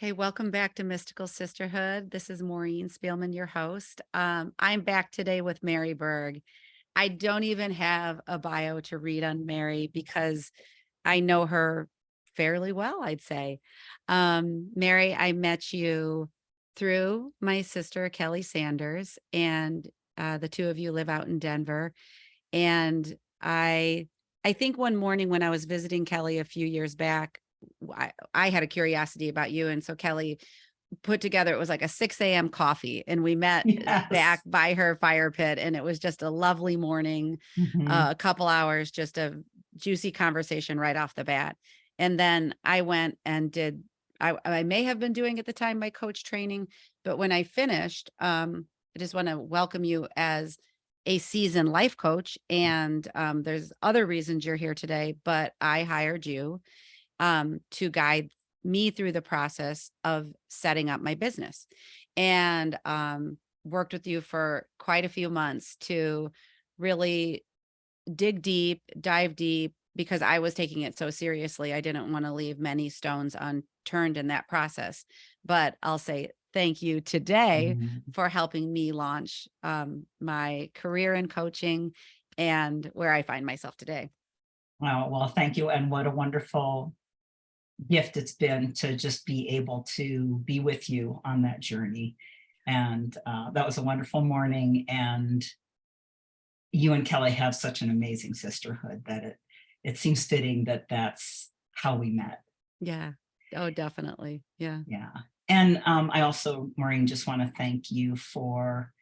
Okay, welcome back to Mystical Sisterhood. This is Maureen Spielman, your host. I'm back today with Mary Burg. I don't even have a bio to read on Mary because I know her fairly well, I'd say. Mary, I met you through my sister, Kelly Sanders, and the two of you live out in Denver. And I think one morning when I was visiting Kelly a few years back, I had a curiosity about you. And so Kelly put together, it was like a 6 a.m. coffee, and we met back Yes. by her fire pit. And it was just a lovely morning, Mhm. a couple hours, just a juicy conversation right off the bat. And then I went and did, I may have been doing at the time my coach training, but when I finished, I just want to welcome you as a seasoned life coach. And there's other reasons you're here today, but I hired you to guide me through the process of setting up my business, and worked with you for quite a few months to really dig deep, dive deep, because I was taking it so seriously. I didn't want to leave many stones unturned in that process. But I'll say thank you today Mhm. for helping me launch my career in coaching and where I find myself today. Wow, well, thank you, and what a wonderful gift it's been to just be able to be with you on that journey. And that was a wonderful morning. And you and Kelly have such an amazing sisterhood that it seems fitting that that's how we met. Yeah. Oh, definitely. Yeah. Yeah. And I also, Maureen, just want to thank you for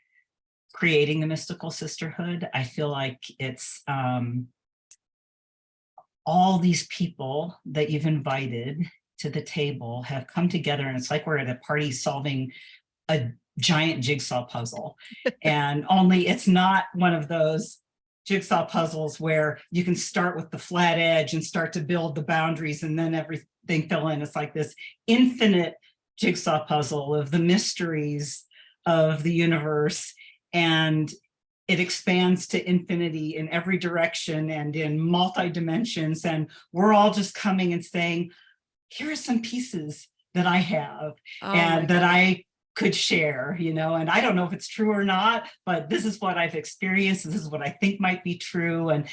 creating the Mystical Sisterhood. I feel like it's all these people that you've invited to the table have come together, and it's like we're at a party solving a giant jigsaw puzzle. And only it's not one of those jigsaw puzzles where you can start with the flat edge and start to build the boundaries and then everything fill in. It's like this infinite jigsaw puzzle of the mysteries of the universe, and it expands to infinity in every direction and in multi dimensions. And we're all just coming and saying, here are some pieces that I have Oh my and that gosh. I could share, and I don't know if it's true or not, but this is what I've experienced. This is what I think might be true. And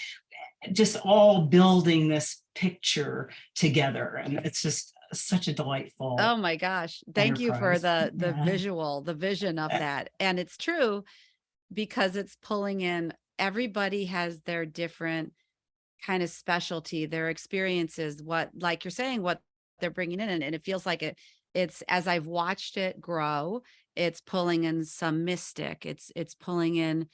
just all building this picture together. And it's just such a Oh delightful my gosh. Thank you for enterprise. the Yeah. visual, the vision of that. And it's true because it's pulling in, everybody has their different kind of specialty, their experiences, what, like you're saying, what they're bringing in. And it feels like it's, as I've watched it grow, it's pulling in some mystic, it's pulling in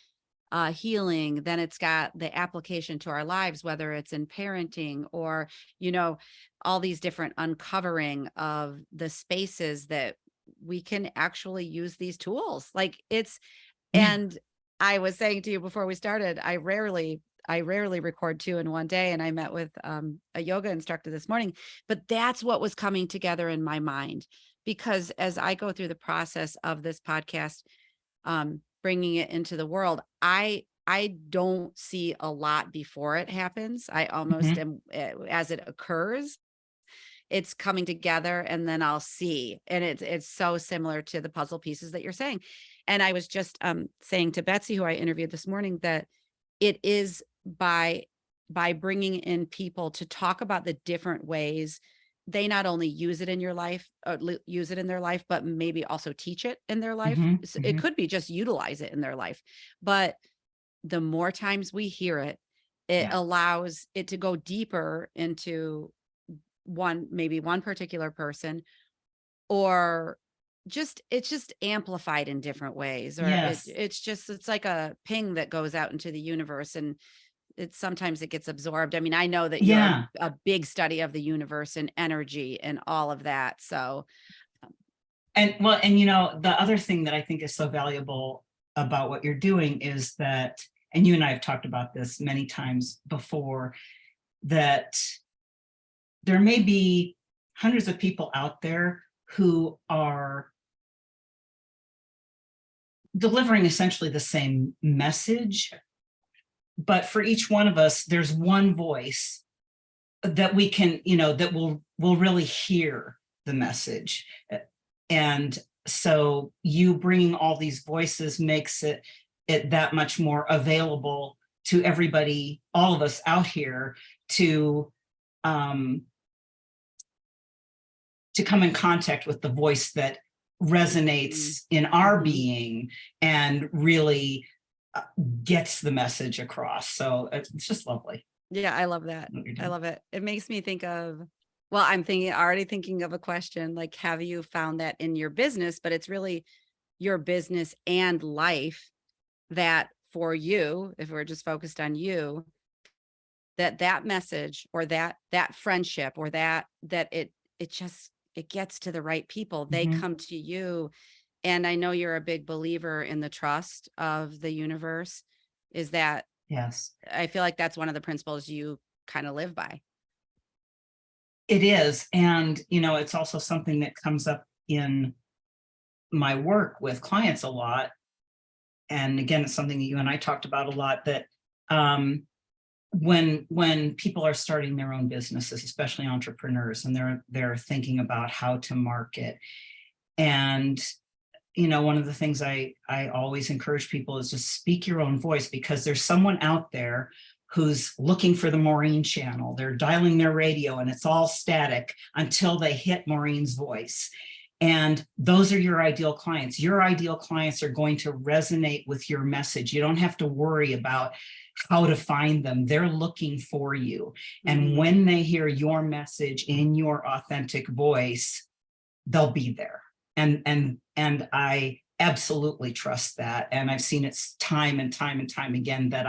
healing, then it's got the application to our lives, whether it's in parenting or, you know, all these different uncovering of the spaces that we can actually use these tools. Like it's, Yeah. and I was saying to you before we started, I rarely record two in one day. And I met with a yoga instructor this morning, but that's what was coming together in my mind. Because as I go through the process of this podcast, bringing it into the world, I don't see a lot before it happens. I almost Mhm. am, as it occurs, it's coming together, and then I'll see. And it's so similar to the puzzle pieces that you're saying. And I was just saying to Betsy, who I interviewed this morning, that it is by bringing in people to talk about the different ways they not only use it in your life, use it in their life, but maybe also teach it in their life. Mhm. It Mhm. could be just utilize it in their life. But the more times we hear it, it Yeah. allows it to go deeper into maybe one particular person, or just it's just amplified in different ways, or Yes. it's like a ping that goes out into the universe, and it's sometimes it gets absorbed. I mean, I know that you're Yeah. a big study of the universe and energy and all of that. So And well, and the other thing that I think is so valuable about what you're doing is that, and you and I have talked about this many times before, that there may be hundreds of people out there who are delivering essentially the same message, but for each one of us, there's one voice that we can, that will really hear the message. And so you bringing all these voices makes it that much more available to everybody, all of us out here, to come in contact with the voice that resonates in our being and really gets the message across. So it's just lovely. Yeah, I love that. I love it. It makes me think of, well, I'm already thinking of a question, like, have you found that in your business? But it's really your business and life that for you, if we're just focused on you, that message or that friendship or that it gets to the right people. They come to you. And I know you're a big believer in the trust of the universe. Is that? Yes. I feel like that's one of the principles you kind of live by. It is. And, it's also something that comes up in my work with clients a lot. And again, it's something that you and I talked about a lot, that when people are starting their own businesses, especially entrepreneurs, and they're thinking about how to market. And, one of the things I always encourage people is just speak your own voice, because there's someone out there who's looking for the Maureen channel. They're dialing their radio and it's all static until they hit Maureen's voice. And those are your ideal clients. Your ideal clients are going to resonate with your message. You don't have to worry about how to find them. They're looking for you. And when they hear your message in your authentic voice, they'll be there. And I absolutely trust that. And I've seen it time and time and time again that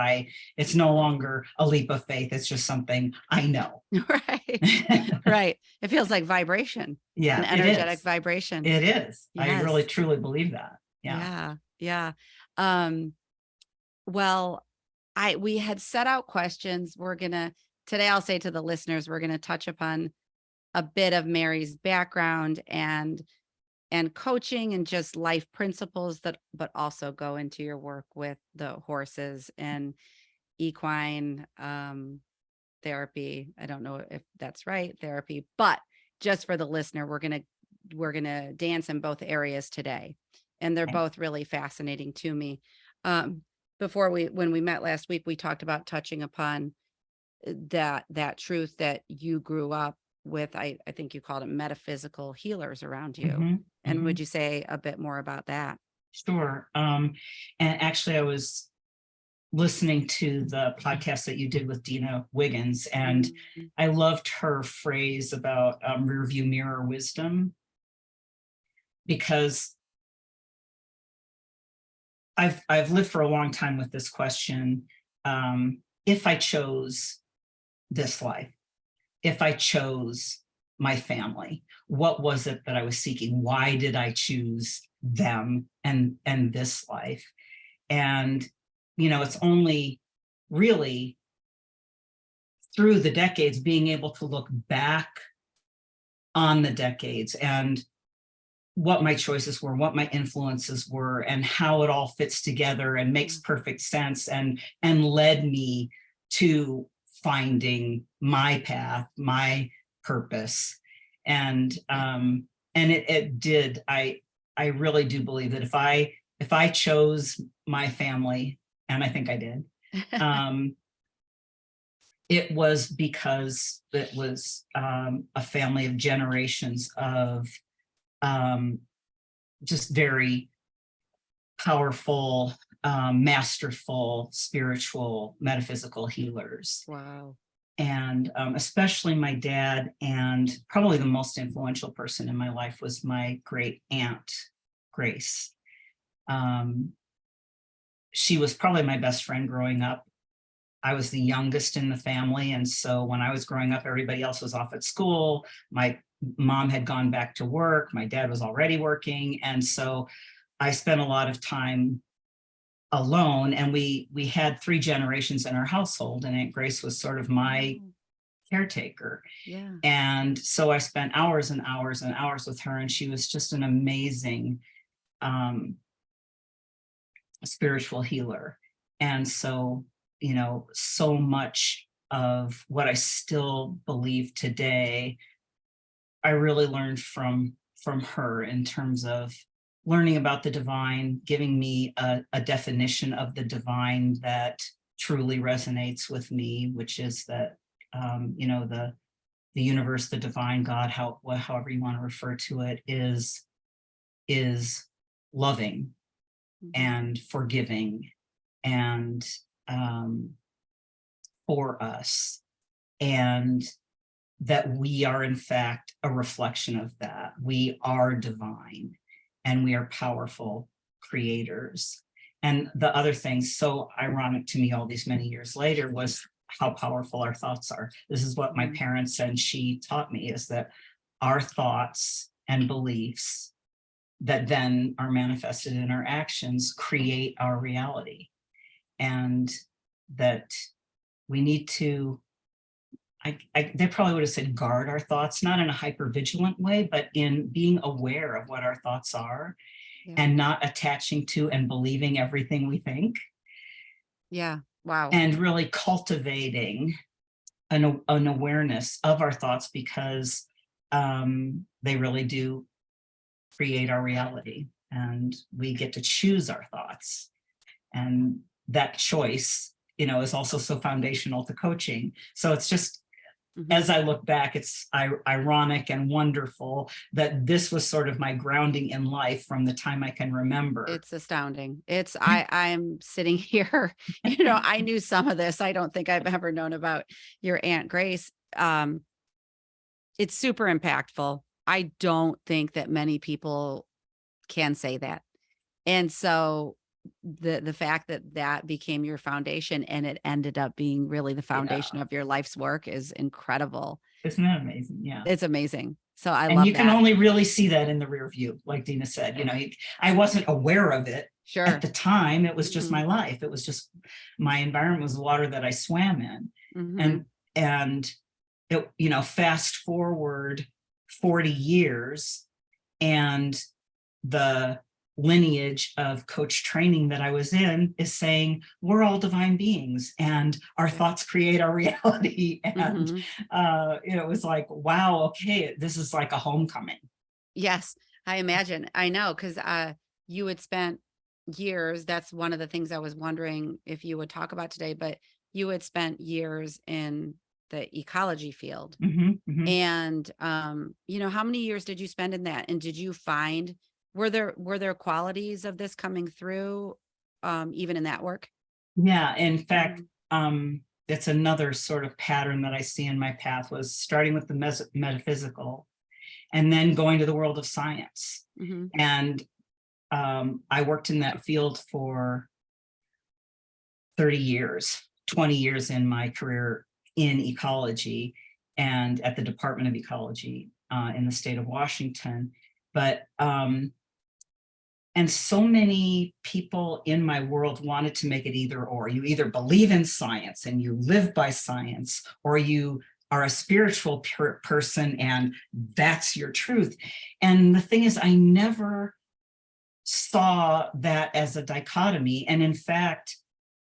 it's no longer a leap of faith. It's just something I know. Right. Right. It feels like vibration. Yeah. An energetic vibration. It is. Yes. I really truly believe that. Yeah. Yeah. Well, we had set out questions. Today I'll say to the listeners, we're going to touch upon a bit of Mary's background and coaching and just life principles but also go into your work with the horses and equine therapy. I don't know if that's right, therapy, but just for the listener, we're going to dance in both areas today. And they're both really fascinating to me. When we met last week, we talked about touching upon that truth that you grew up with. I think you called it metaphysical healers around you. And would you say a bit more about that? Sure. And actually I was listening to the podcast that you did with Dina Wiggins, and I loved her phrase about rearview mirror wisdom, because I've lived for a long time with this question. If I chose this life, if I chose my family, what was it that I was seeking? Why did I choose them and this life? And, it's only really through the decades being able to look back on the decades and what my choices were, what my influences were, and how it all fits together and makes perfect sense and led me to finding my path, my purpose. And it did. I really do believe that if I chose my family, and I think I did, it was because it was a family of generations of just very powerful, masterful, spiritual, metaphysical healers. Wow. And especially my dad, and probably the most influential person in my life was my great aunt, Grace. She was probably my best friend growing up. I was the youngest in the family. And so when I was growing up, everybody else was off at school. My mom had gone back to work. My dad was already working. And so I spent a lot of time alone, and we had 3 generations in our household, and Aunt Grace was sort of my caretaker. Yeah. And so I spent hours and hours and hours with her, and she was just an amazing spiritual healer. And so, so much of what I still believe today I really learned from her in terms of learning about the divine, giving me a definition of the divine that truly resonates with me, which is that, the universe, the divine, God, however you want to refer to it, is loving and forgiving and for us, and that we are in fact a reflection of that. We are divine and we are powerful creators. And the other thing so ironic to me all these many years later was how powerful our thoughts are. This is what my parents and she taught me, is that our thoughts and beliefs that then are manifested in our actions create our reality. And that we need to, they probably would have said guard our thoughts, not in a hyper vigilant way, but in being aware of what our thoughts are and not attaching to and believing everything we think. Yeah. Wow. And really cultivating an awareness of our thoughts, because they really do create our reality, and we get to choose our thoughts. And that choice, is also so foundational to coaching. So it's just, as I look back, it's ironic and wonderful that this was sort of my grounding in life from the time I can remember. It's astounding. I'm sitting here, I knew some of this. I don't think I've ever known about your Aunt Grace. It's super impactful. I don't think that many people can say that. And so the fact that became your foundation and it ended up being really the foundation of your life's work is incredible. Isn't that amazing? Yeah. It's amazing. So I love that. And you can only really see that in the rear view, like Dina said. I wasn't aware of it at the time. It was just my life. It was just my environment was the water that I swam in. And it, fast forward 40 years, and the lineage of coach training that I was in is saying we're all divine beings and our thoughts create our reality. And it was like, wow, okay, this is like a homecoming. Yes, I imagine. I know, because you had spent years. That's one of the things I was wondering if you would talk about today, but you had spent years in the ecology field. And how many years did you spend in that? And did you find, were there qualities of this coming through even in that work? Yeah, in fact, it's another sort of pattern that I see in my path, was starting with the metaphysical and then going to the world of science. And I worked in that field for 30 years, 20 years in my career in ecology and at the Department of Ecology in the state of Washington. But and so many people in my world wanted to make it either or. You either believe in science and you live by science, or you are a spiritual person and that's your truth. And the thing is, I never saw that as a dichotomy. And in fact,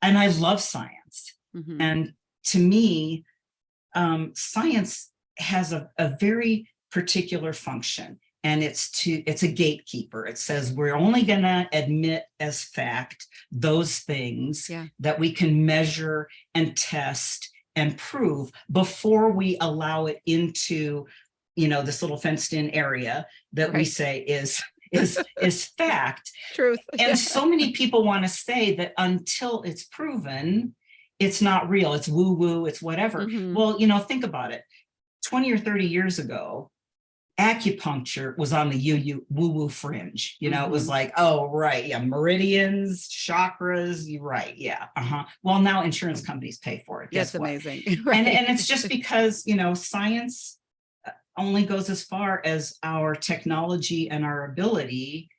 and I love science. And to me, science has a very particular function. And it's a gatekeeper. It says we're only going to admit as fact those things that we can measure and test and prove before we allow it into, this little fenced in area that we say is fact. Truth. And so many people want to say that until it's proven, it's not real. It's woo woo. It's whatever. Well, think about it. 20 or 30 years ago, acupuncture was on the woo-woo fringe. It was like, oh, right. Yeah. Meridians, chakras. You're right. Yeah. Well, now insurance companies pay for it. That's amazing. And it's just because, science only goes as far as our technology and our ability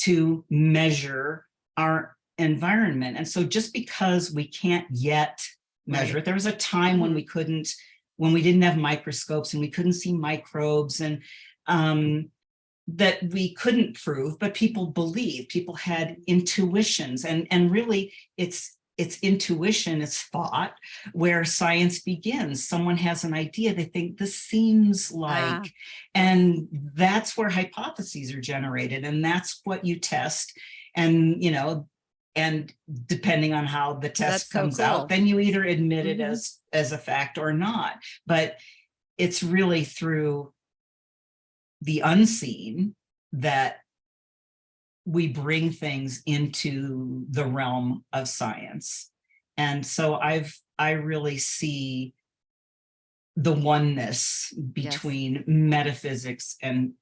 to measure our environment. And so just because we can't yet measure it, there was a time when we couldn't, when we didn't have microscopes and we couldn't see microbes, and that we couldn't prove, but people believed, people had intuitions, and really it's it's intuition, it's thought, where science begins. Someone has an idea, they think this seems like, and that's where hypotheses are generated, and that's what you test. And, you know, and depending on how the test comes out, then you either admit it as a fact or not. But it's really through the unseen that we bring things into the realm of science. And so I really see the oneness between metaphysics and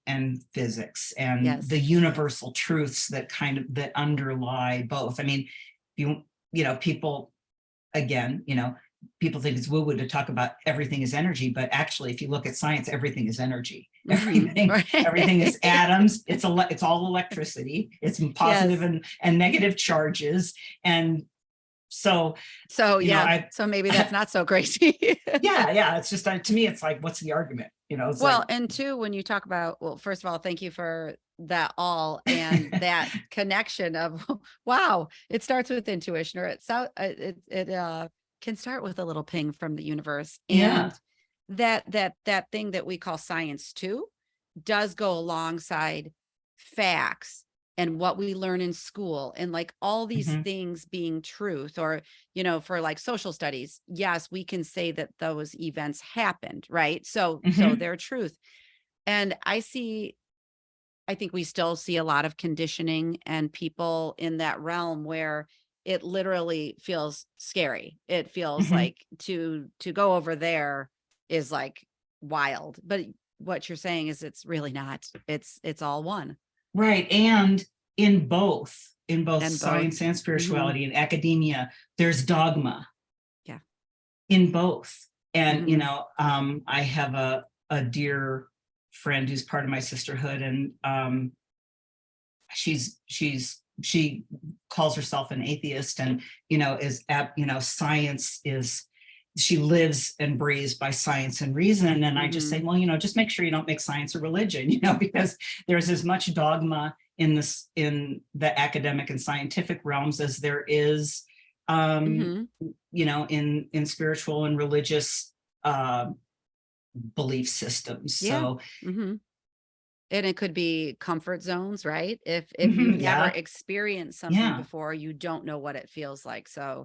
physics, and the universal truths that that underlie both. I mean, you know, people, again, you know, people think it's woo-woo to talk about everything is energy, but actually, if you look at science, everything is energy. Everything is atoms. It's all electricity. It's positive and negative charges. And so yeah, so maybe that's not so crazy. yeah. It's just, to me, it's like, what's the argument? You know, it's well, and two, when you talk about, well, first of all, thank you for that all, and that connection of, wow, it starts with intuition, or it can start with a little ping from the universe. And that thing that we call science too does go alongside facts and what we learn in school, and like all these things being truth. Or, you know, for like social studies, yes, we can say that those events happened, right? So they're truth. And I think we still see a lot of conditioning and people in that realm where it literally feels scary. It feels like to go over there is like wild. But what you're saying is it's really not. It's all one. Right. And in both science and spirituality and academia, there's dogma. Yeah. In both. And, you know, I have a dear friend who's part of my sisterhood, and she calls herself an atheist, and, you know, science is, she lives and breathes by science and reason. And I just say, well, you know, just make sure you don't make science a religion, you know, because there's as much dogma in the academic and scientific realms as there is, you know, in spiritual and religious belief systems. So and it could be comfort zones, right? If you've never experienced something before, you don't know what it feels like. So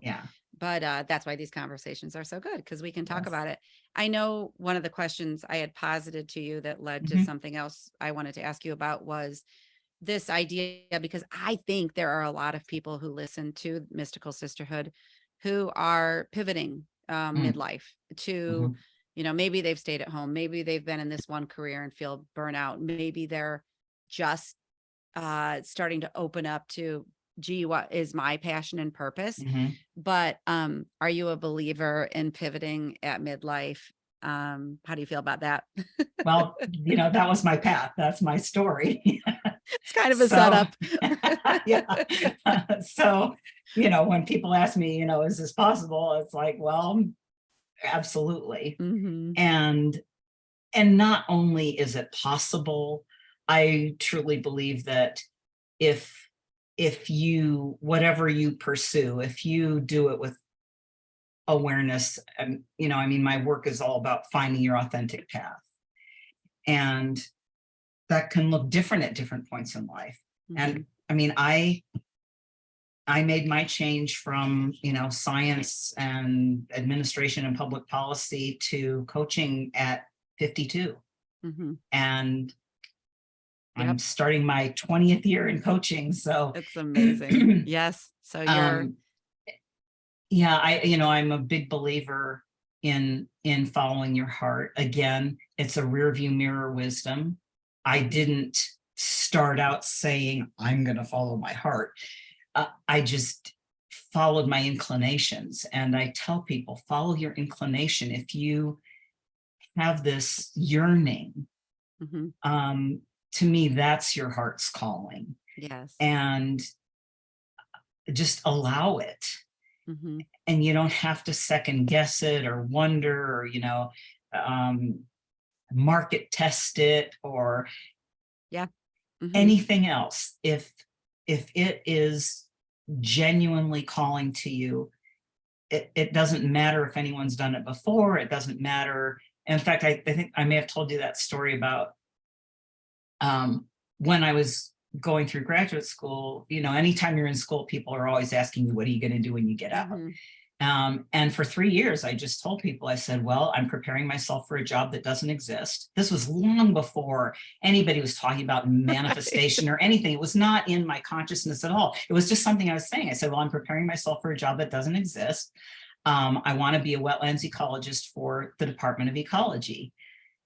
but that's why these conversations are so good, because we can talk about it. I know one of the questions I had posited to you that led to something else I wanted to ask you about was this idea, because I think there are a lot of people who listen to Mystical Sisterhood who are pivoting midlife to, you know, maybe they've stayed at home, maybe they've been in this one career and feel burnout, maybe they're just starting to open up to, gee, what is my passion and purpose? But are you a believer in pivoting at midlife? How do you feel about that? Well, you know, that was my path. That's my story. It's kind of a setup. So, you know, when people ask me, you know, is this possible? It's like, well, absolutely. And not only is it possible, I truly believe that if you, whatever you pursue, if you do it with awareness, and, you know, I mean, my work is all about finding your authentic path, and that can look different at different points in life. And I mean, I made my change from, you know, science and administration and public policy to coaching at 52. And I'm starting my 20th year in coaching. So it's amazing. Yes. So you're I'm a big believer in following your heart. Again, it's a rear view mirror wisdom. I didn't start out saying I'm going to follow my heart. I just followed my inclinations, and I tell people, follow your inclination. If you have this yearning, to me, that's your heart's calling. Yes. And just allow it. And you don't have to second guess it or wonder, or, you know, market test it or anything else. If it is genuinely calling to you, it doesn't matter if anyone's done it before. It doesn't matter. In fact, I think I may have told you that story about when I was going through graduate school. Anytime you're in school, people are always asking you, what are you going to do when you get out? And for 3 years, I just told people, I said, well, I'm preparing myself for a job that doesn't exist. This was long before anybody was talking about manifestation or anything. It was not in my consciousness at all. It was just something I was saying. I said, well, I'm preparing myself for a job that doesn't exist. I want to be a wetlands ecologist for the Department of Ecology.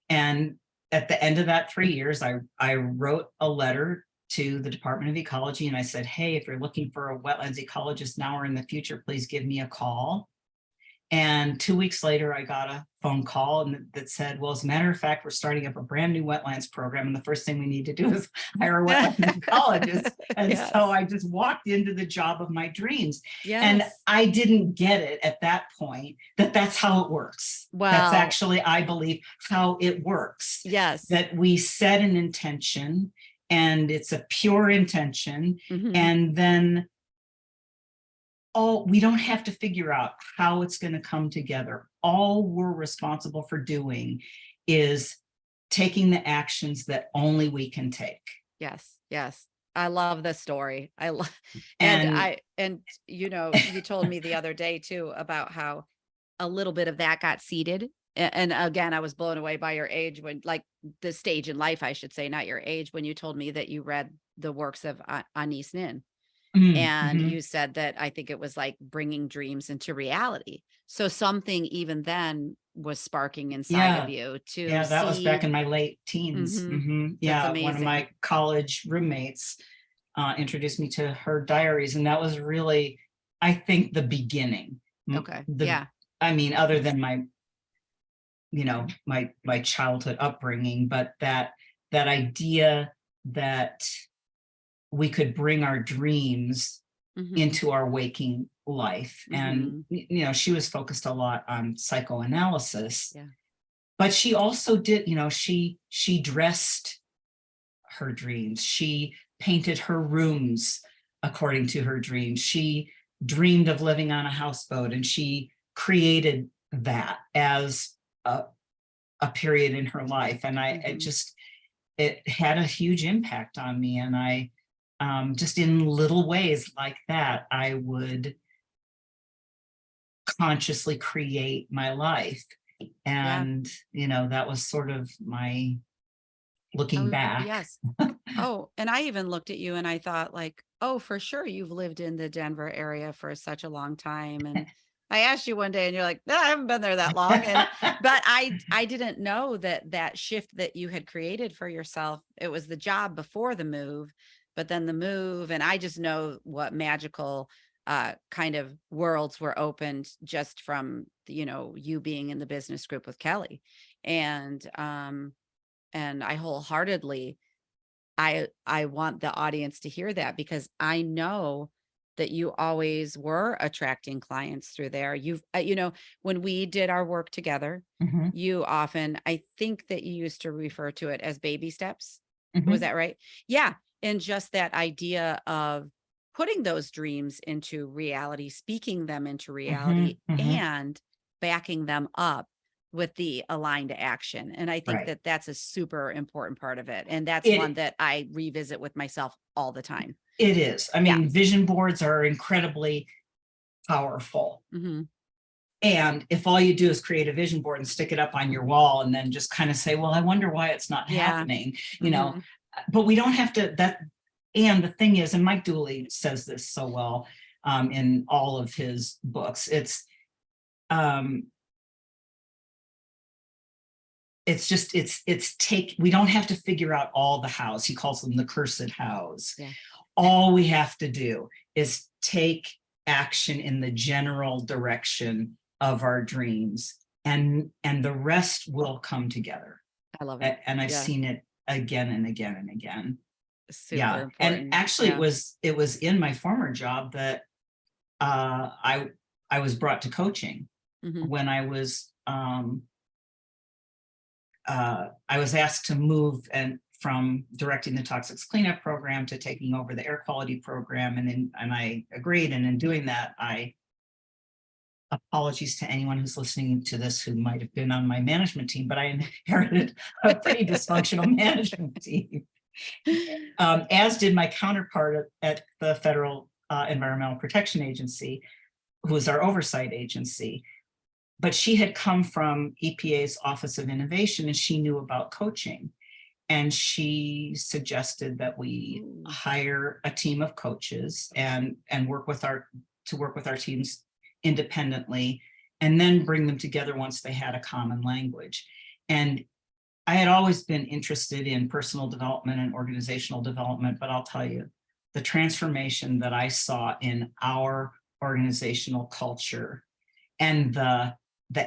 And at the end of that 3 years, I wrote a letter to the Department of Ecology, and I said, hey, if you're looking for a wetlands ecologist now or in the future, please give me a call. And 2 weeks later, I got a phone call that said, well, as a matter of fact, we're starting up a brand new wetlands program, and the first thing we need to do is hire a wetlands ecologist. And Yes. so I just walked into the job of my dreams. Yes. And I didn't get it at that point that that's how it works. Wow. That's actually, I believe, how it works. Yes. That we set an intention, and it's a pure intention. And then we don't have to figure out how it's going to come together. All we're responsible for doing is taking the actions that only we can take. Yes. Yes. I love this story. And you told me the other day too, about how a little bit of that got seeded. And again, I was blown away by your age, when, like, the stage in life, I should say, not your age, when you told me that you read the works of Anais Nin. And you said that, I think it was like bringing dreams into reality. So something even then was sparking inside of you to that was back in my late teens. Yeah, one of my college roommates introduced me to her diaries, and that was really, I think, the beginning. Okay. I mean, other than my my childhood upbringing, but that idea that we could bring our dreams into our waking life. And she was focused a lot on psychoanalysis, but she also did, she dressed her dreams. She painted her rooms according to her dreams. She dreamed of living on a houseboat, and she created that as a period in her life. And it had a huge impact on me. And I just in little ways like that, I would consciously create my life. And that was sort of my looking back. Yes. Oh, and I even looked at you and I thought, like, oh, for sure, you've lived in the Denver area for such a long time. And I asked you one day and you're like, no, I haven't been there that long. But I didn't know that shift that you had created for yourself, it was the job before the move, but then the move. And I just know what magical kind of worlds were opened just from, you being in the business group with Kelly. And I wholeheartedly, I want the audience to hear that, because I know that you always were attracting clients through there. You've, when we did our work together, you often, I think that you used to refer to it as baby steps. Was that right? Yeah. And just that idea of putting those dreams into reality, speaking them into reality, and backing them up with the aligned action. And I think that that's a super important part of it. And that's one that I revisit with myself all the time. It is. I mean, vision boards are incredibly powerful. And if all you do is create a vision board and stick it up on your wall and then just kind of say, well, I wonder why it's not happening, but we don't have to, and the thing is, and Mike Dooley says this so well in all of his books, it's we don't have to figure out all the hows. He calls them the cursed hows. All we have to do is take action in the general direction of our dreams, and the rest will come together. I love it. And I've seen it again and again and again. Super important. And actually it was in my former job that I was brought to coaching when I was asked to move from directing the toxics cleanup program to taking over the air quality program. And I agreed. And in doing that, I apologies to anyone who's listening to this who might have been on my management team, but I inherited a pretty dysfunctional management team. As did my counterpart at the Federal Environmental Protection Agency, who is our oversight agency. But she had come from EPA's Office of Innovation, and she knew about coaching. And she suggested that we hire a team of coaches and work with our teams independently, and then bring them together once they had a common language. And I had always been interested in personal development and organizational development, but I'll tell you, the transformation that I saw in our organizational culture and the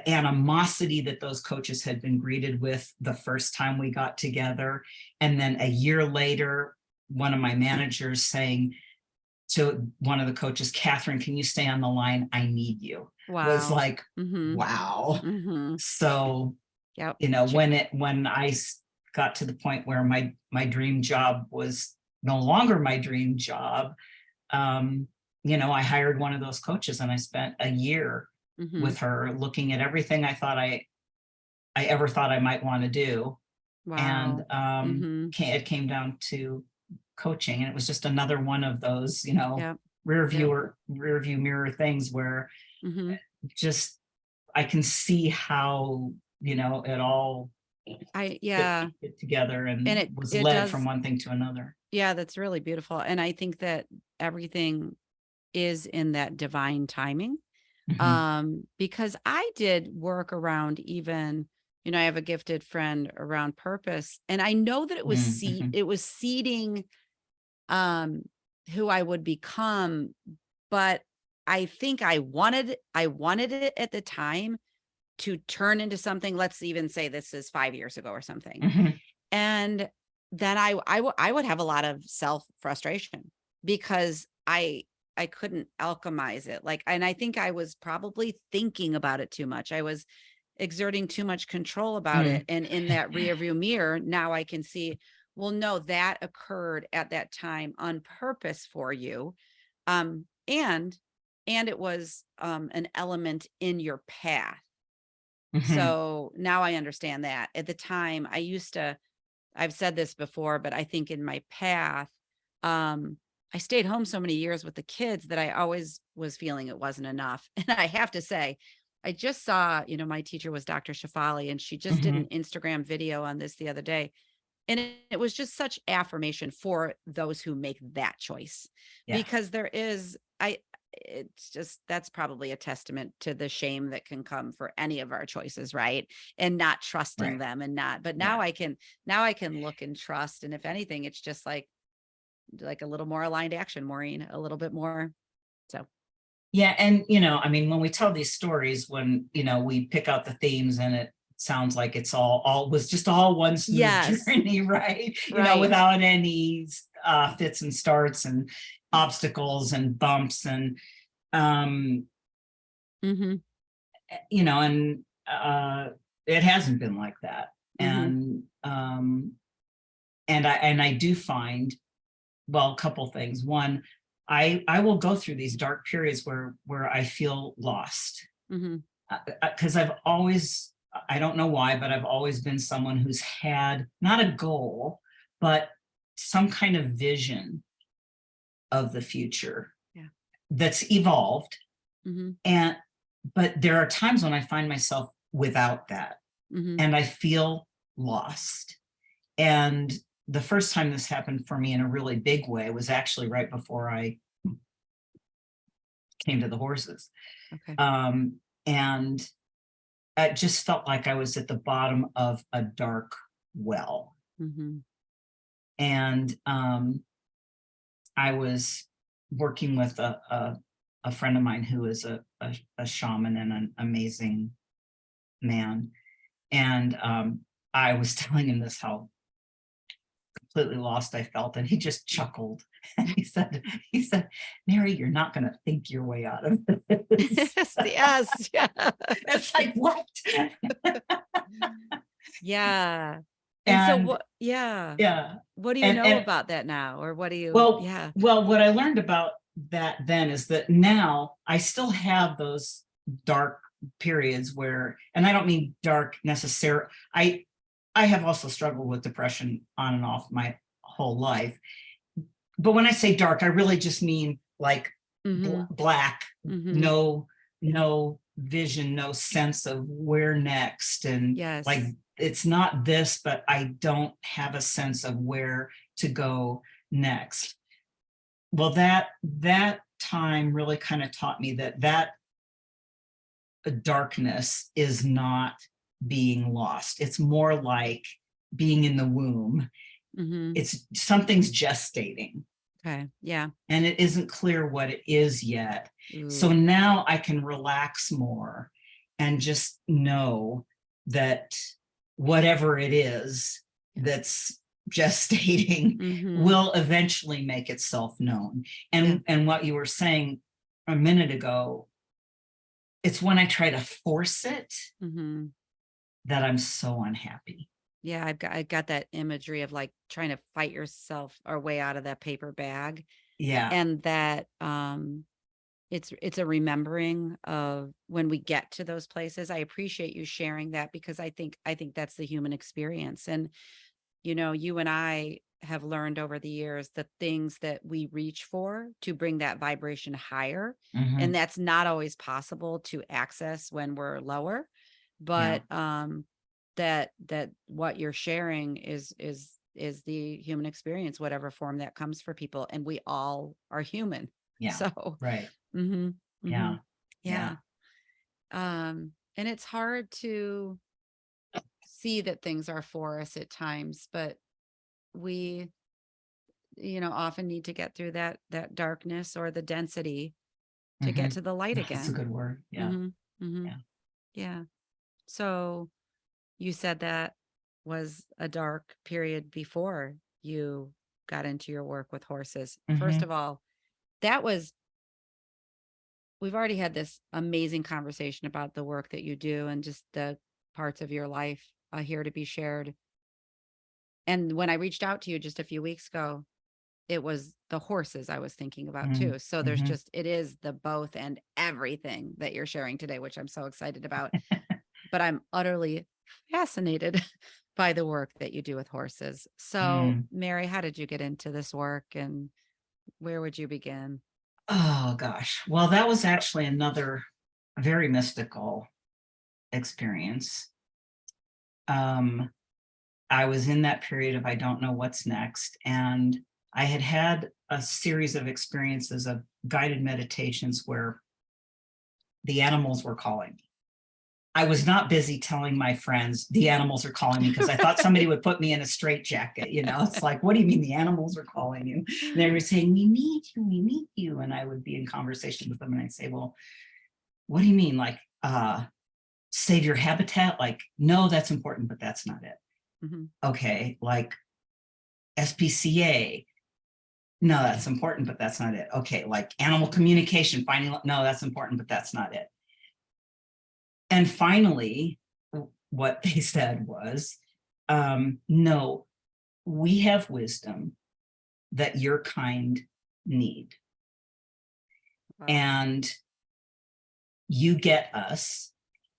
animosity that those coaches had been greeted with the first time we got together, and then a year later, one of my managers saying to one of the coaches, "Catherine, can you stay on the line? I need you." Wow. Was like, Mm-hmm. wow. Mm-hmm. So, Yep. you know, when I got to the point where my dream job was no longer my dream job, you know, I hired one of those coaches, and I spent a year Mm-hmm. with her looking at everything I thought I ever thought I might want to do. Wow. And Mm-hmm. it came down to coaching, and it was just another one of those, you know, Yep. rear view mirror things where Mm-hmm. just I can see how, you know, it all fit together and it was it led does, from one thing to another. yeah, that's really beautiful. And I think that everything is in that divine timing. Mhm. Because I did work around, even, you know, I have a gifted friend around purpose, and I know that it was Mhm. it was seeding who I would become, but I think I wanted it at the time to turn into something. Let's even say this is 5 years ago or something. Mhm. And then I would have a lot of self frustration because I couldn't alchemize it. Like, and I think I was probably thinking about it too much. I was exerting too much control about it. Mm. And in that rear view mirror, now I can see, well, no, that occurred at that time on purpose for you. And it was an element in your path. Mhm. So now I understand that. At the time, I've said this before, but I think in my path, I stayed home so many years with the kids that I always was feeling it wasn't enough. And I have to say, I just saw, you know, my teacher was Dr. Shafali, and she just did an Mhm. Instagram video on this the other day. And it was just such affirmation for those who make that choice, Yeah. because it's just, that's probably a testament to the shame that can come for any of our choices, right? And not trusting Right. them, but Yeah. now I can look and trust. And if anything, it's just like a little more aligned action, Maureen, a little bit more. So Yeah. And, you know, I mean, when we tell these stories, when, you know, we pick out the themes and it sounds like it's all was just all one smooth yes, journey, right? You know, right. without any fits and starts and obstacles and bumps and, Mm-hmm. you know, and it hasn't been like that. Mm-hmm. And I do find, well, a couple things. One, I will go through these dark periods where I feel lost, Mm-hmm. because I've always, I don't know why, but I've always been someone who's had not a goal, but some kind of vision of the future. Yeah. That's evolved. Mm-hmm. But there are times when I find myself without that, Mm-hmm. and I feel lost. And the first time this happened for me in a really big way was actually right before I came to the horses. Okay. And it just felt like I was at the bottom of a dark well. Mm-hmm. And I was working with a friend of mine who is a shaman and an amazing man. And I was telling him this, how completely lost I felt, and he just chuckled. And he said, "Mary, you're not going to think your way out of this." Yes. Yeah. It's like, what? Yeah. And so And what, yeah. yeah. What do you know And about that now? Or what do you, well, what I learned about that then is that now I still have those dark periods where, and I don't mean dark necessarily. I have also struggled with depression on and off my whole life. But when I say dark, I really just mean like black, no vision, no sense of where next. And Yes. like, it's not this, but I don't have a sense of where to go next. Well, that time really kind of taught me that darkness is not being lost. It's more like being in the womb. It's something's gestating. Okay. Yeah. And it isn't clear what it is yet. Ooh. So now I can relax more and just know that whatever it is that's gestating will eventually make itself known. And what you were saying a minute ago, it's when I try to force it that I'm so unhappy. Yeah, I got that imagery of like trying to fight yourself or way out of that paper bag. Yeah. And that it's a remembering of when we get to those places. I appreciate you sharing that, because I think that's the human experience. And you know, you and I have learned over the years the things that we reach for to bring that vibration higher. And that's not always possible to access when we're lower. But that what you're sharing is the human experience, whatever form that comes for people. And we all are human. Yeah. So right. Yeah. Yeah. And it's hard to see that things are for us at times, but we, you know, often need to get through that darkness or the density to get to the light again. That's a good word. Yeah. Yeah. So you said that was a dark period before you got into your work with horses. First of all, we've already had this amazing conversation about the work that you do and just the parts of your life here to be shared. And when I reached out to you just a few weeks ago, it was the horses I was thinking about too. So there's it is the both and everything that you're sharing today, which I'm so excited about. But I'm utterly fascinated by the work that you do with horses. So Mary, how did you get into this work, and where would you begin? Oh gosh. Well, that was actually another very mystical experience. I was in that period of I don't know what's next, and I had a series of experiences of guided meditations where the animals were calling me. I was not busy telling my friends the animals are calling me, because I thought somebody would put me in a straitjacket. You know, it's like, what do you mean the animals are calling you? And they were saying, we need you. And I would be in conversation with them and I'd say, well, what do you mean? Like, save your habitat? Like, no, that's important, but that's not it. Okay, like SPCA. No, that's important, but that's not it. Okay, like animal communication, finding, no, that's important, but that's not it. And finally, what they said was, no, we have wisdom that your kind need. Wow. And you get us.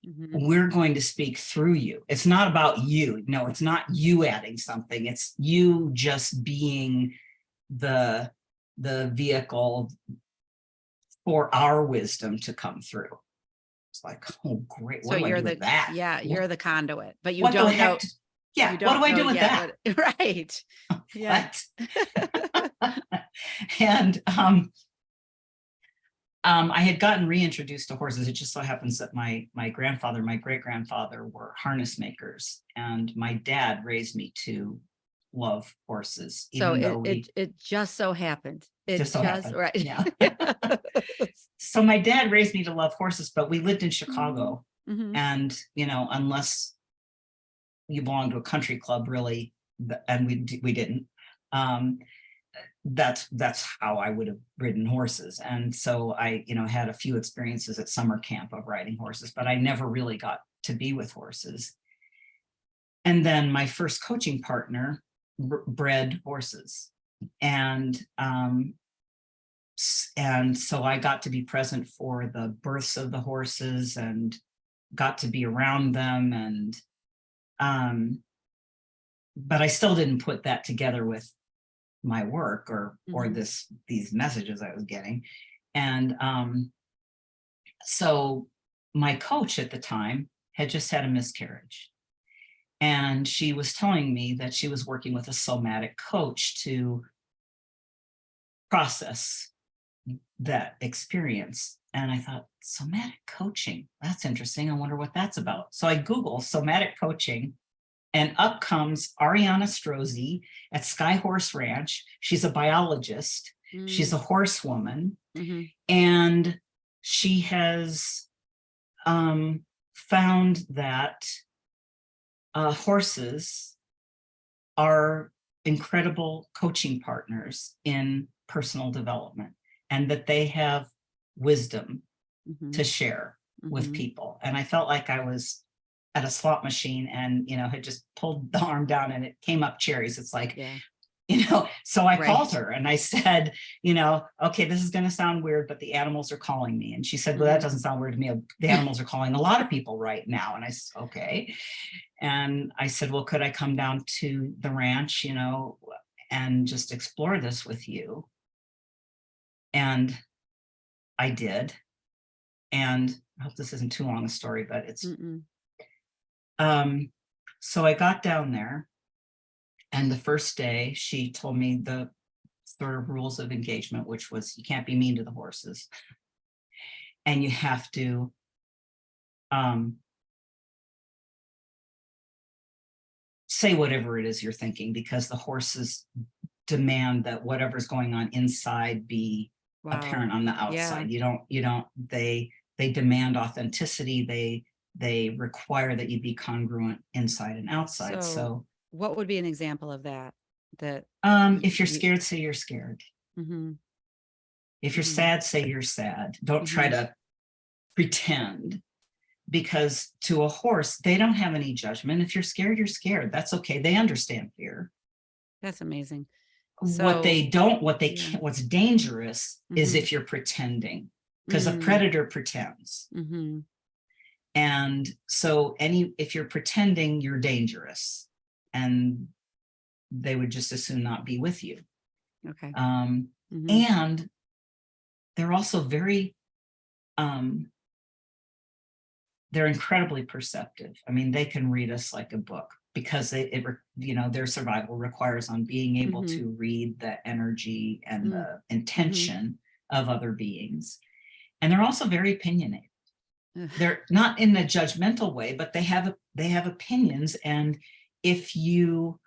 We're going to speak through you. It's not about you. No, it's not you adding something. It's you just being the vehicle for our wisdom to come through. It's like, oh, great. What do I do with that? Yeah, you're the conduit, but you what don't know. Yeah, what do I do with that? Right. Yeah. And I had gotten reintroduced to horses. It just so happens that my grandfather, my great-grandfather were harness makers, and my dad raised me to love horses. So it just so happened. It just so happened. Right. Yeah. So my dad raised me to love horses, but we lived in Chicago, and you know, unless you belong to a country club, really, and we didn't. That's how I would have ridden horses. And so I, you know, had a few experiences at summer camp of riding horses, but I never really got to be with horses. And then my first coaching partner bred horses. And And so I got to be present for the births of the horses and got to be around them. And but I still didn't put that together with my work or these messages I was getting. And so my coach at the time had just had a miscarriage. And she was telling me that she was working with a somatic coach to process that experience. And I thought, somatic coaching, that's interesting. I wonder what that's about. So I Google somatic coaching, and up comes Ariana Strozzi at Sky Horse Ranch. She's a biologist. She's a horsewoman. And she has found that horses are incredible coaching partners in personal development, and that they have wisdom to share with people. And I felt like I was at a slot machine and, had just pulled the arm down and it came up cherries. It's like, so I called her and I said, okay, this is going to sound weird, but the animals are calling me. And she said, well, that doesn't sound weird to me. The animals are calling a lot of people right now. And I said, okay. And I said, well, could I come down to the ranch, and just explore this with you? And I did. And I hope this isn't too long a story, but it's, so I got down there, and the first day she told me the sort of rules of engagement, which was you can't be mean to the horses, and you have to say whatever it is you're thinking, because the horses demand that whatever's going on inside be apparent on the outside. They demand authenticity. They require that you be congruent inside and outside. So what would be an example of that? If you're scared, say you're scared. If you're sad, say you're sad. Don't try to pretend, because to a horse, they don't have any judgment. If you're scared, you're scared. That's okay. They understand fear. That's amazing. What's dangerous is if you're pretending, because a predator pretends. And so if you're pretending, you're dangerous, and they would just as soon not be with you. Okay. And they're also very, they're incredibly perceptive. I mean, they can read us like a book, because their survival requires on being able to read the energy and the intention of other beings. And they're also very opinionated. They're not in a judgmental way, but they have opinions. And if you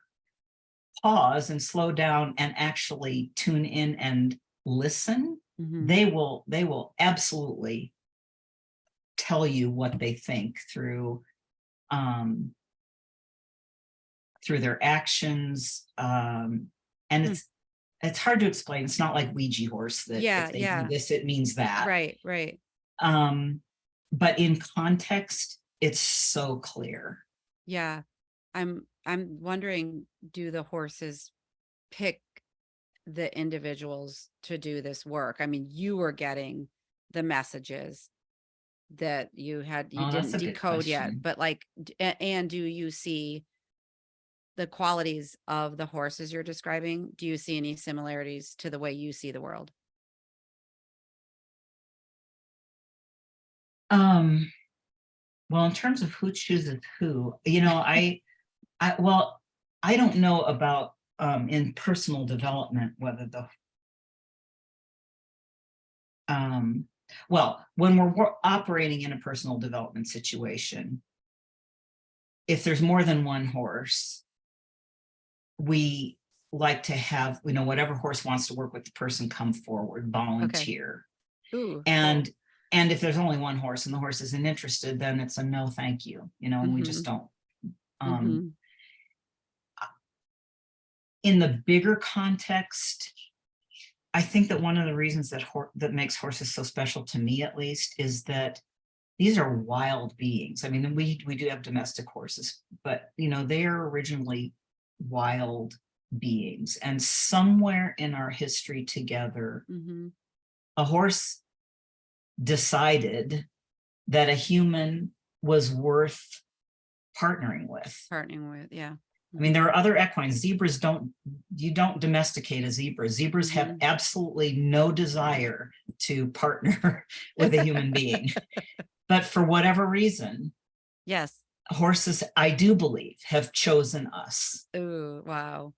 pause and slow down and actually tune in and listen, they will absolutely tell you what they think through their actions. And it's hard to explain. It's not like Ouija horse that if they do this, it means that. Right. But in context, it's so clear. Yeah. I'm wondering, do the horses pick the individuals to do this work? I mean, you were getting the messages that you didn't decode yet, but and do you see the qualities of the horses you're describing? Do you see any similarities to the way you see the world? Well, in terms of who chooses who, I don't know about in personal development whether when we're operating in a personal development situation, if there's more than one horse, we like to have, whatever horse wants to work with the person come forward, volunteer. Okay. Ooh, and cool. And if there's only one horse and the horse isn't interested, then it's a no, thank you, and we just don't. In the bigger context, I think that one of the reasons that makes horses so special, to me at least, is that these are wild beings. I mean, we do have domestic horses, but they are originally wild beings, and somewhere in our history together, a horse decided that a human was worth partnering with. Yeah. I mean, there are other equines. Zebras you don't domesticate a zebra. Zebras have Mhm. absolutely no desire to partner with a human being. But for whatever reason, Yes. horses, I do believe, have chosen us. Ooh, wow.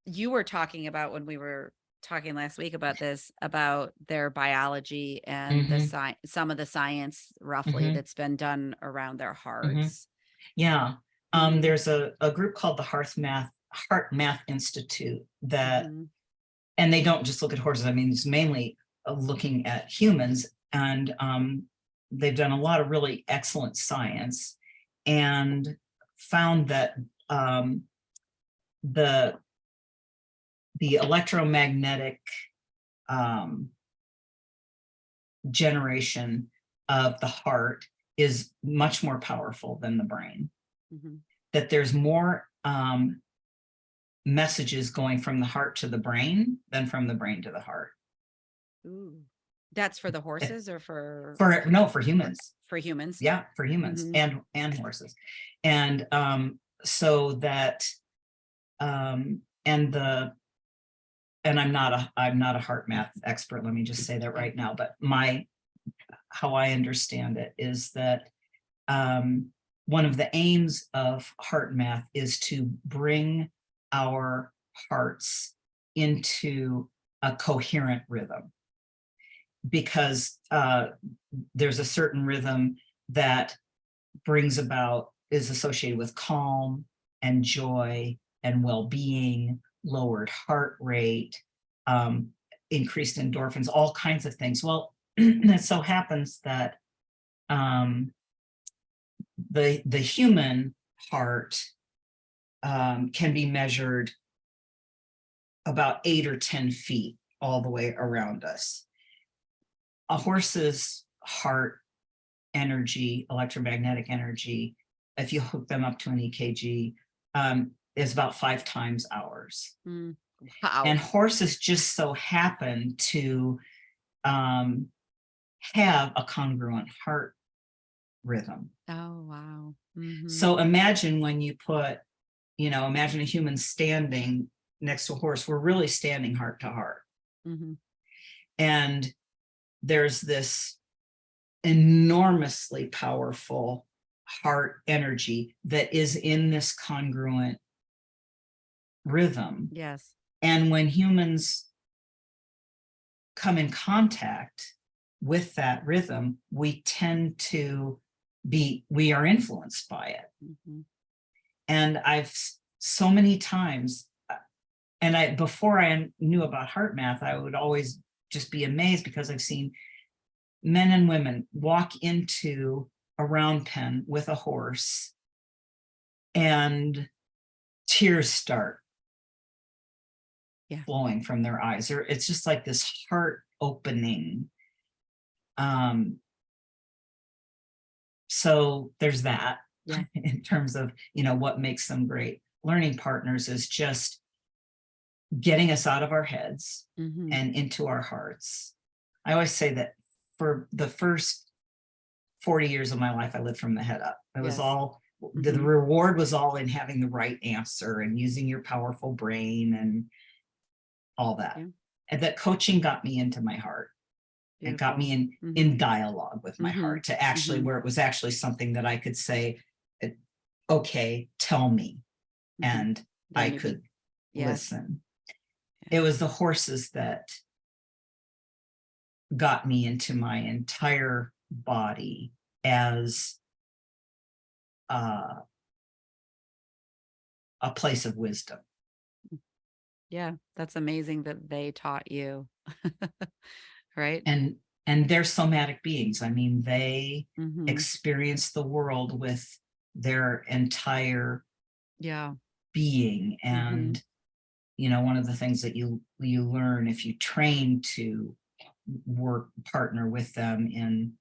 You were talking about, when we were talking last week about this, about their biology and the Mhm, some of the science roughly mhm, that's been done around their mhm. hearts. Yeah. Mhm, There's a group called the Heart Math Institute that, mhm. and they don't just look at horses. I mean, it's mainly looking at humans, and they've done a lot of really excellent science and found that the electromagnetic um, generation of the heart is much more powerful than the brain. Mhm. That there's more messages going from the heart to the brain than from the brain to the heart. Ooh. That's for the horses or for For humans. for humans? Yeah, for humans Mhm. and horses. And so that and the and I'm not a heart math expert, let me just say that Yeah. right now, but how I understand it is that one of the aims of heart math is to bring our hearts into a coherent rhythm, because there's a certain rhythm that is associated with calm and joy and well-being, lowered heart rate, um, increased endorphins, all kinds of things. Well, it so happens that um, the human heart can be measured about 8 or 10 feet all the way around us. A horse's heart energy, electromagnetic energy, if you hook them up to an EKG, is about 5 times ours. Mm. And Wow. horses just so happen to um, have a congruent heart rhythm. Oh, wow. Mhm. So imagine when you imagine a human standing next to a horse. We're really standing heart to heart. Mhm. And there's this enormously powerful heart energy that is in this congruent rhythm. Yes. And when humans come in contact with that rhythm, we are influenced by it. Mhm. And I've so many times, and before I knew about heart math, I would always just be amazed, because I've seen men and women walk into a round pen with a horse and tears start Yeah. flowing from their eyes. It's just like this heart opening. So there's that. Yeah. In terms of what makes them great learning partners is just getting us out of our heads Mhm. and into our hearts. I always say that for the first 40 years of my life, I lived from the head up. It was Yes. all the Mhm. reward was all in having the right answer and using your powerful brain and all that. Yeah. And that coaching got me into my heart. It got Beautiful. me in Mhm. dialogue with my Mhm. heart, to actually Mhm. where it was actually something that I could say, okay, tell me, Mhm. and I Then you be could Yes. listen. Yeah. It was the horses that got me into my entire body as uh, a place of wisdom. Yeah, that's amazing that they taught you. Right? And they're somatic beings. I mean, they Mhm. experience the world with their entire Yeah. being. Mhm. And one of the things that you learn if you train to partner with them in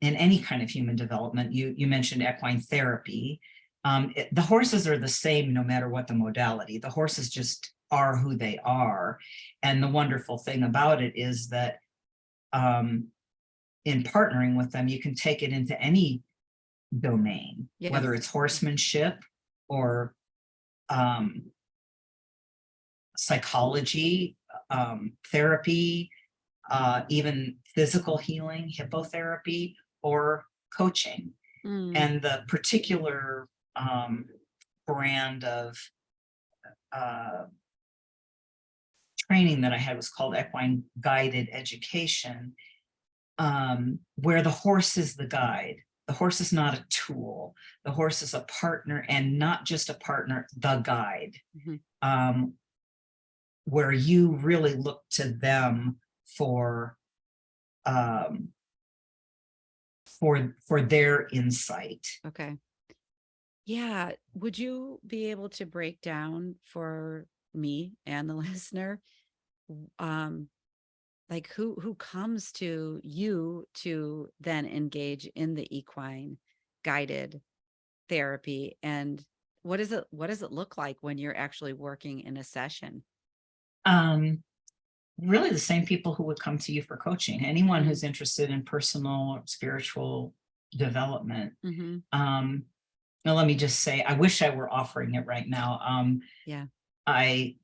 any kind of human development. You mentioned equine therapy. The horses are the same no matter what the modality. The horses just are who they are. And the wonderful thing about it is that in partnering with them, you can take it into any domain, Yes. whether it's horsemanship or psychology, therapy, even physical healing, hippotherapy, or coaching. Mm, And the particular brand of training that I had was called equine guided education, where the horse is the guide. The horse is not a tool. The horse is a partner, and not just a partner, the guide. mhm. Where you really look to them for their insight. Okay. Yeah. Would you be able to break down for me and the listener, um, like who comes to you to then engage in the equine guided therapy, and what does it look like when you're actually working in a session? Really the same people who would come to you for coaching, anyone Mm, who's interested in personal or spiritual development. mm-hmm. Now let me just say, I wish I were offering it right now. Yeah. I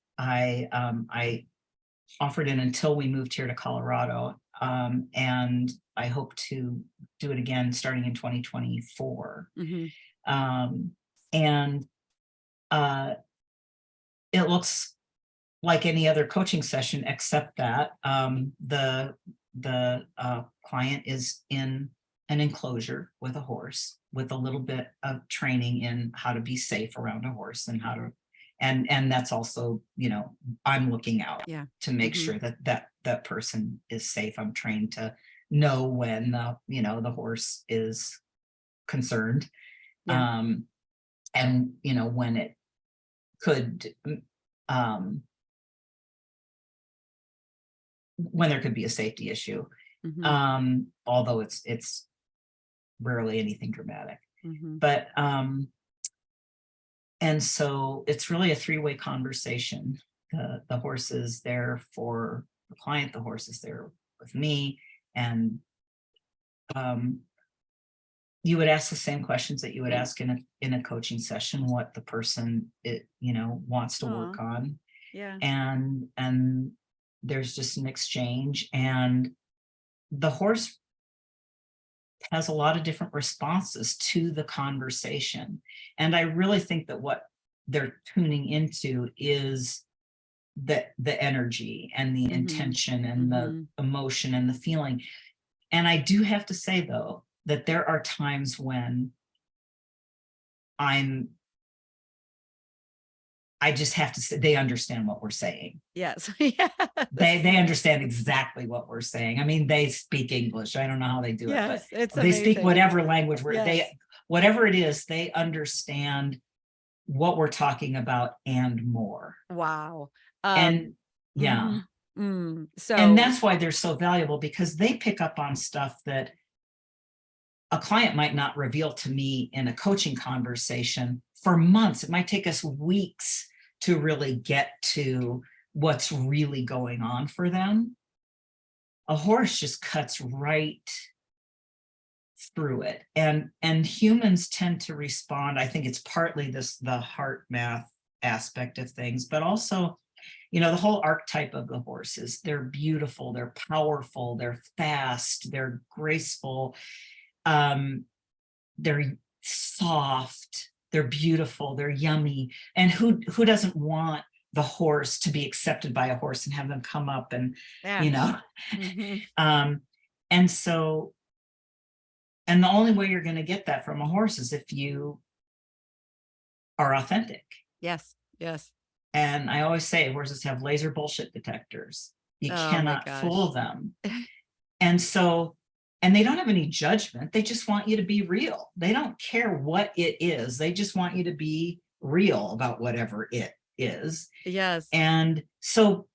offered it until we moved here to Colorado, and I hope to do it again starting in 2024. Mm-hmm. And it looks like any other coaching session, except that the client is in an enclosure with a horse, with a little bit of training in how to be safe around a horse, and how to, and that's also, I'm looking out Yeah. to make Mm-hmm. sure that person is safe. I'm trained to know when the horse is concerned, Yeah. and when it could um when there could be a safety issue, Mm-hmm. although it's rarely anything dramatic. Mm-hmm. But and so it's really a three-way conversation. The horse is there for the client, the horse is there with me, and you would ask the same questions that you would ask in a coaching session, what the person wants to Aw, work on, yeah. and there's just an exchange, and the horse has a lot of different responses to the conversation. And I really think that what they're tuning into is the energy and the Mm-hmm. intention and the Mm-hmm. emotion and the feeling. And I do have to say, though, that there are times when I just have to say, they understand what we're saying. Yes. Yes. They understand exactly what we're saying. I mean, they speak English. I don't know how they do it, but Yes, it's they speak amazing. whatever language Yes. whatever it is, they understand what we're talking about and more. Wow. And yeah, Mhm. and So, that's why they're so valuable, because they pick up on stuff that a client might not reveal to me in a coaching conversation for months. It might take us weeks to really get to what's really going on for them. A horse just cuts right through it, and humans tend to respond. I think it's partly the heart math aspect of things, but also the whole archetype of the horses. They're beautiful, they're powerful, they're fast, they're graceful, they're soft, they're beautiful, they're yummy. And who doesn't want the horse to be accepted by a horse and have them come up and yeah. you know Mhm. um and so, and the only way you're going to get that from a horse is if you are authentic. Yes. Yes. And I always say horses have laser bullshit detectors. You Oh my cannot fool gosh. them. And so, and they don't have any judgment. They just want you to be real. They don't care what it is. They just want you to be real about whatever it is. Yes. And so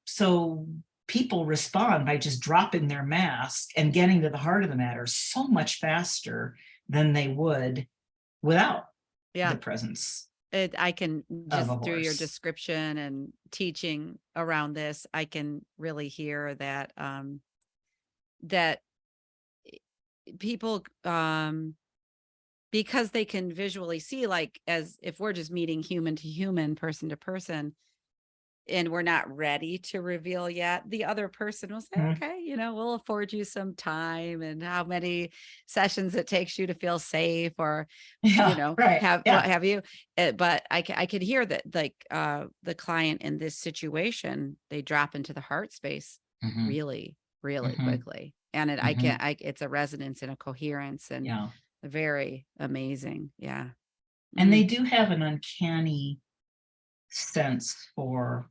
people respond by just dropping their mask and getting to the heart of the matter so much faster than they would without the Yeah. presence I can of just a through your horse. description and teaching around this, I can really hear that, that people, because they can visually see, like, as if we're just meeting human to human, person to person, and we're not ready to reveal yet, the other person will say, Mhm. okay, we'll afford you some time and how many sessions it takes you to feel safe, or, Yeah, right. have what Yeah. have you. But I could hear that, like, the client in this situation, they drop into the heart space Mhm, really, really mhm, quickly. And mhm. it's a resonance and a coherence, and Yeah. very amazing. Yeah. And they Mm, do have an uncanny sense for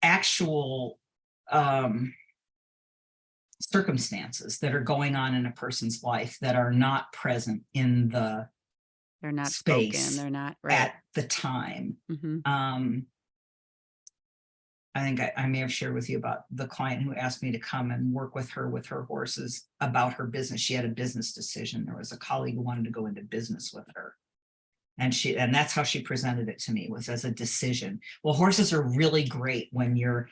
actual um, circumstances that are going on in a person's life that are not present in the they're not spoken. space They're not right. at the time. Hmm. Um, I think I may have shared with you about the client who asked me to come and work with her horses about her business. She had a business decision. There was a colleague who wanted to go into business with her. And that's how she presented it to me, was as a decision. Well, horses are really great when you're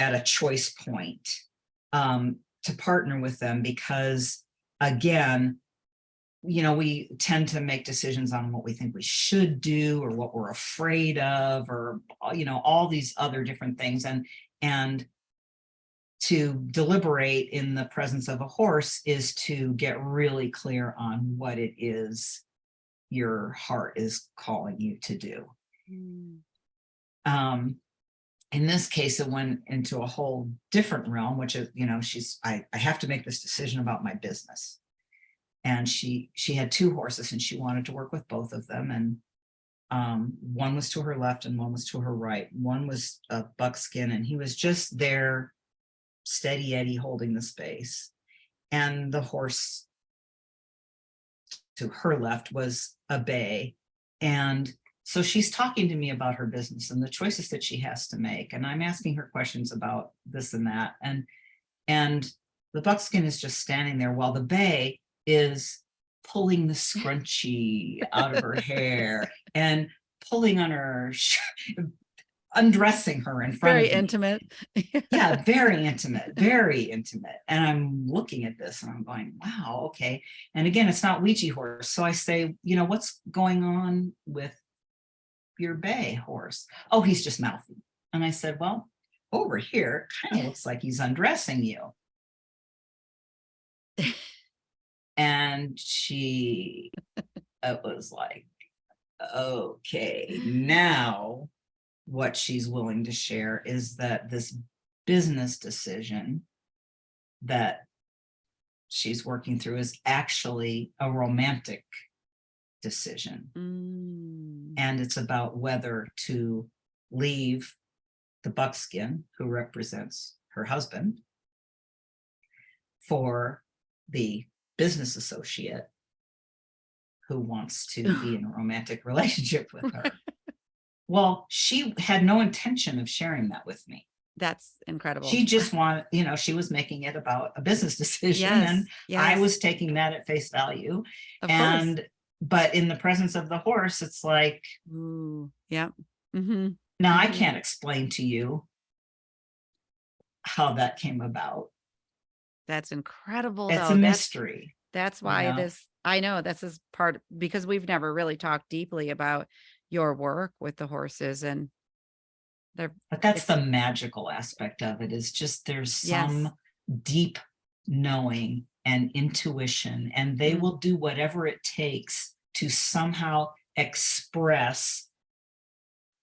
at a choice point, to partner with them, because again, we tend to make decisions on what we think we should do or what we're afraid of, or all these other different things. And to deliberate in the presence of a horse is to get really clear on what it is your heart is calling you to do. Mm. Um, in this case, it went into a whole different realm, which is, I have to make this decision about my business. And she had two horses and she wanted to work with both of them. And one was to her left and one was to her right. One was a buckskin and he was just there, steady Eddie, holding the space. And the horse to her left was a bay. And so she's talking to me about her business and the choices that she has to make. And I'm asking her questions about this and that. And the buckskin is just standing there while the bay is pulling the scrunchie out of her hair and pulling on her, undressing her in front Very of me. intimate. Yeah, very intimate, very intimate. And I'm looking at this and I'm going, wow, okay. And again, it's not Ouija horse. So I say, what's going on with your bay horse? Oh, he's just mouthy. And I said, well, over here, it kind of looks like he's undressing you. And she was like, okay, now what she's willing to share is that this business decision that she's working through is actually a romantic decision. Mm. And it's about whether to leave the buckskin, who represents her husband, for the business associate who wants to be in a romantic relationship with her. Well, she had no intention of sharing that with me. That's incredible. She just wanted, she was making it about a business decision, and Yes, I yes, was taking that at face value. of course. But in the presence of the horse, it's like, Ooh, yep. Hmm. now I Hmm. can't explain to you how that came about. That's incredible, It's a though. mystery, That's you why know. this, I know this is part, because we've never really talked deeply about your work with the horses, and they're, But that's it's, the magical aspect of it, is just there's yes. some deep knowing and intuition, and they Mm, will do whatever it takes to somehow express,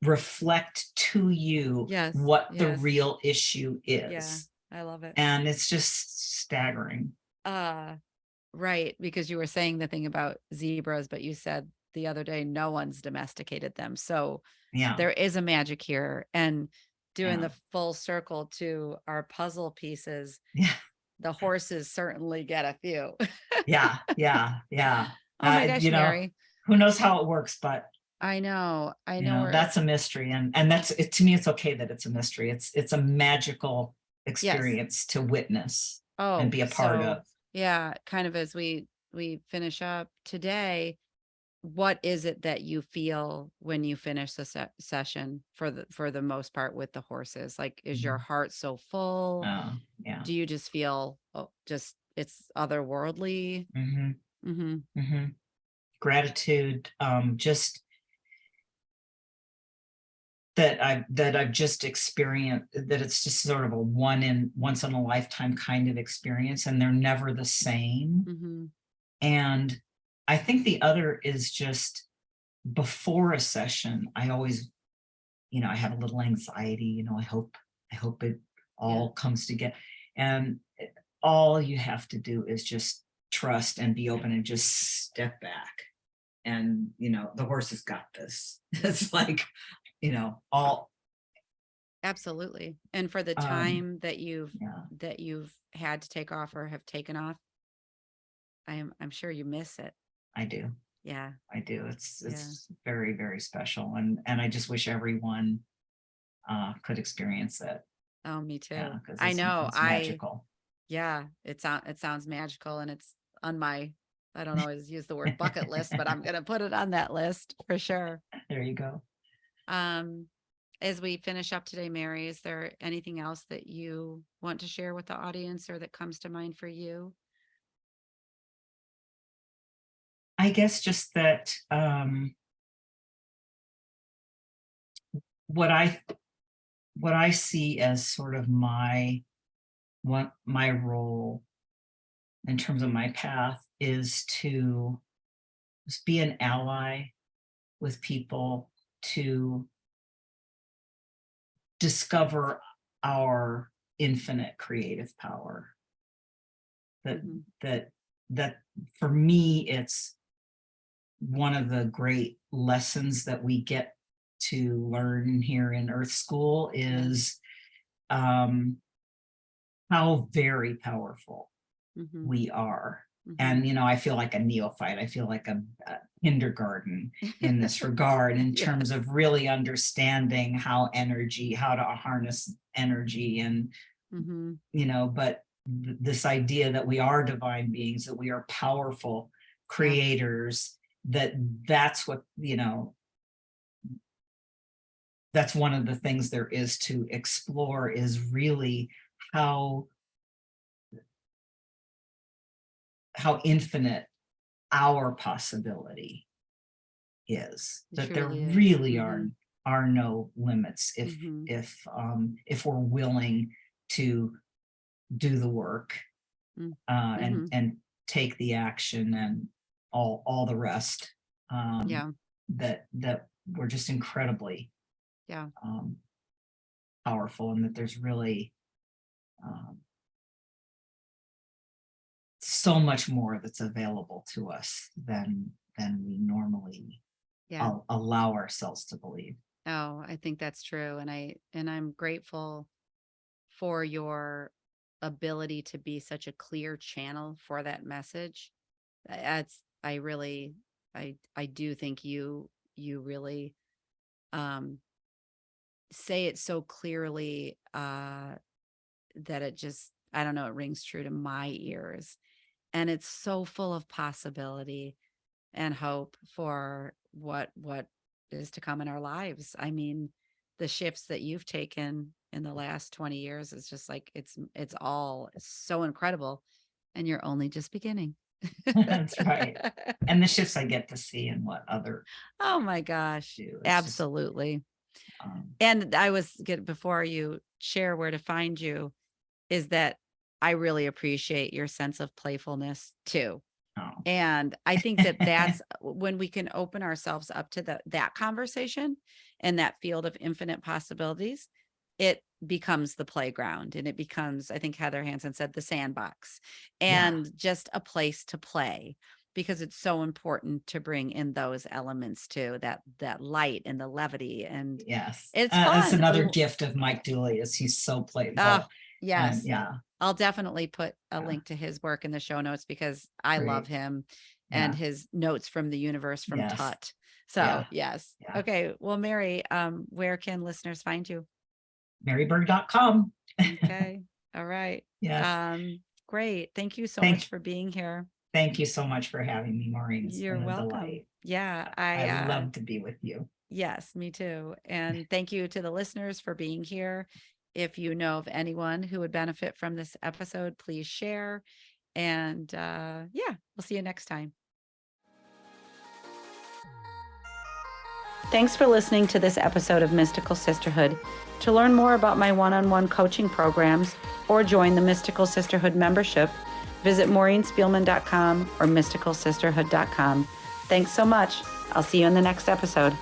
reflect to you yes, what the yes. real issue Yeah, is. I love it. And it's just staggering. Uh, right, because you were saying the thing about zebras, but you said the other day no one's domesticated them. So Yeah. there is a magic here. And doing Yeah. the full circle to our puzzle pieces, Yeah. the horses certainly get a few. Yeah. Yeah. Yeah. Oh my Uh, gosh, you know, Mary. who knows how it works, but I know we're, that's a mystery. And that's it. To me, it's okay that it's a mystery. It's a magical yes. experience to witness and Oh, be a part of. so yeah, kind of as we we finish up today, what is it that you feel when you finish the session for the most part with the horses? Like, is your heart so full? Oh, yeah. Do you just feel, oh, just it's otherworldly? Mm-hmm. Gratitude, just that I've just experienced, that it's just sort of a once in a lifetime kind of experience, and they're never the same. And I think the other is just before a session, I always, I have a little anxiety, I hope it all comes together. And all you have to do is just trust and be open and just step back. And, the horse has got this. It's like, all. Absolutely. And for the time that you've had to take off or have taken off, I'm sure you miss it. I do. Yeah. I do. It's very, very special. And I just wish everyone could experience it. Oh, me too. Yeah, 'cause I know. it's magical. Yeah, it sounds magical, and it's on my, I don't always use the word bucket list, but I'm going to put it on that list for sure. There you go. As we finish up today, Mary, is there anything else that you want to share with the audience or that comes to mind for you? I guess just that what I see as sort of my role in terms of my path is to just be an ally with people, to discover our infinite creative power. That for me, it's one of the great lessons that we get to learn here in Earth School is how very powerful we are. And, I feel like a neophyte. I feel like a kindergarten in this regard, in terms of really understanding how to harness energy and, but this idea that we are divine beings, that we are powerful creators, that's what, that's one of the things there is to explore, is really how infinite our possibility is, that there really are no limits if we're willing to do the work and take the action and all the rest. That we're just incredibly powerful, and that there's really so much more that's available to us than we normally allow ourselves to believe. Oh, I think that's true. And I'm grateful for your ability to be such a clear channel for that message. I do think you really say it so clearly that it just, I don't know, it rings true to my ears. And it's so full of possibility and hope for what is to come in our lives. I mean, the shifts that you've taken in the last 20 years is just like, it's so incredible. And you're only just beginning. That's right. And the shifts I get to see and what other. Oh my gosh. Absolutely. Just, and before you share where to find you, is that I really appreciate your sense of playfulness too. Oh. And I think that that's when we can open ourselves up to that conversation and that field of infinite possibilities, it becomes the playground, and it becomes, I think Heather Hansen said, the sandbox, and just a place to play, because it's so important to bring in those elements too, that light and the levity. And yes, it's fun. That's another gift of Mike Dooley, is he's so playful. Yes. And, I'll definitely put a link to his work in the show notes, because I love him and his notes from the universe from Tut. So yes. Okay. Well, Mary, where can listeners find you? MaryBurg.com. Okay. All right. Yes. Great. Thank you so much for being here. Thank you so much for having me, Maureen. It's You're been a welcome. delight. Yeah, I love to be with you. yes, me too. And thank you to the listeners for being here. If you know of anyone who would benefit from this episode, please share. And yeah, we'll see you next time. Thanks for listening to this episode of Mystical Sisterhood. To learn more about my one-on-one coaching programs or join the Mystical Sisterhood membership, visit maureenspielman.com or mysticalsisterhood.com. Thanks so much. I'll see you in the next episode.